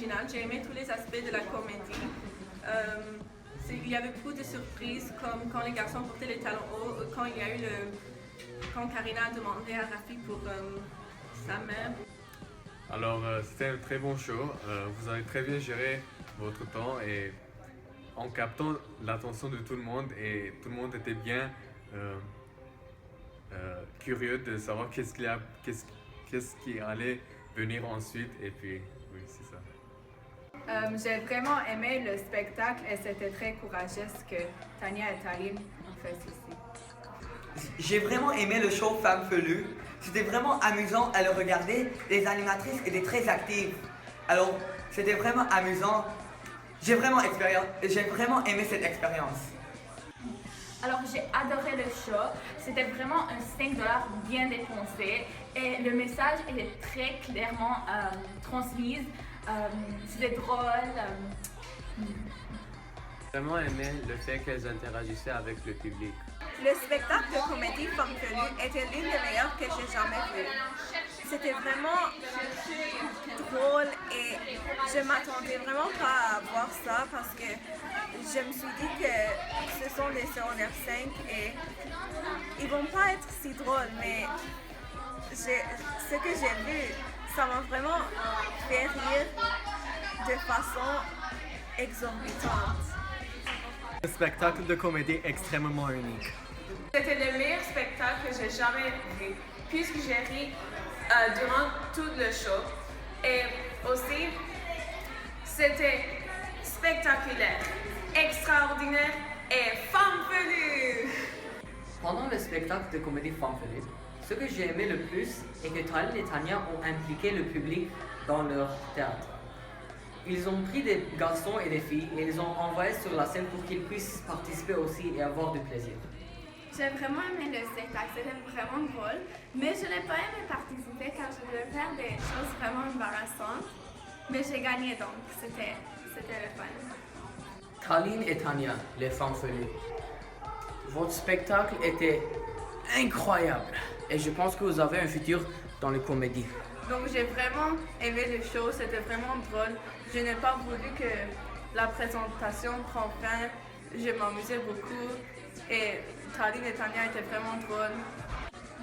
original. J'ai aimé tous les aspects de la comédie. Il y avait beaucoup de surprises, comme quand les garçons portaient les talons hauts, quand Karina a demandé à Rafi pour sa mère. Alors, c'était un très bon show. Vous avez très bien géré votre temps et en captant l'attention de tout le monde et tout le monde était bien curieux de savoir qu'est-ce qui allait venir ensuite et puis oui, c'est ça. J'ai vraiment aimé le spectacle et c'était très courageux ce que Tania et Taline ont fait ici. J'ai vraiment aimé le show Femme Pelue. C'était vraiment amusant à le regarder. Les animatrices étaient très actives. Alors, c'était vraiment amusant. J'ai vraiment aimé cette expérience. Alors j'ai adoré le show, c'était vraiment un 5 $ bien dépensé et le message était très clairement transmis, c'était drôle. J'ai vraiment aimé le fait qu'elles interagissaient avec le public. Le spectacle de comédie Femme Pelue était l'une des meilleures que j'ai jamais vues. C'était vraiment drôle et je m'attendais vraiment pas à voir ça parce que je me suis dit que ce sont des secondaires 5 et ils vont pas être si drôles, mais ce que j'ai vu, ça m'a vraiment fait rire de façon exorbitante. Un spectacle de comédie extrêmement unique. C'était le meilleur spectacle que j'ai jamais vu, puisque j'ai ri durant tout le show. Et aussi, c'était spectaculaire, extraordinaire et fanfelu. Pendant le spectacle de comédie fanfelu, ce que j'ai aimé le plus est que Taline et Tania ont impliqué le public dans leur théâtre. Ils ont pris des garçons et des filles et les ont envoyés sur la scène pour qu'ils puissent participer aussi et avoir du plaisir. J'ai vraiment aimé le spectacle, c'était vraiment drôle, mais je n'ai pas aimé participer car je devais faire des choses vraiment embarrassantes. Mais j'ai gagné donc, c'était le fun. Taline et Tania, les fanfelus, votre spectacle était incroyable et je pense que vous avez un futur dans les comédies. Donc j'ai vraiment aimé le show, c'était vraiment drôle. Je n'ai pas voulu que la présentation prenne fin, je m'amusais beaucoup et Taline et Tania étaient vraiment drôles.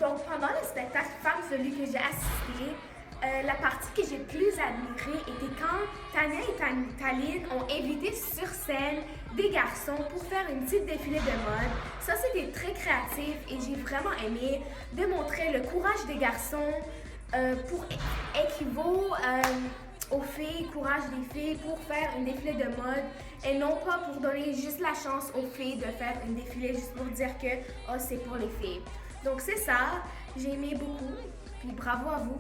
Donc pendant le spectacle Femme Pelue que j'ai assisté, la partie que j'ai plus admirée était quand Tania et Taline ont invité sur scène des garçons pour faire une petite défilé de mode. Ça c'était très créatif et j'ai vraiment aimé démontrer le courage des garçons pour équivaut aux filles, courage des filles pour faire une défilé de mode et non pas pour donner juste la chance aux filles de faire une défilé juste pour dire que oh, c'est pour les filles. Donc c'est ça, j'ai aimé beaucoup, puis bravo à vous.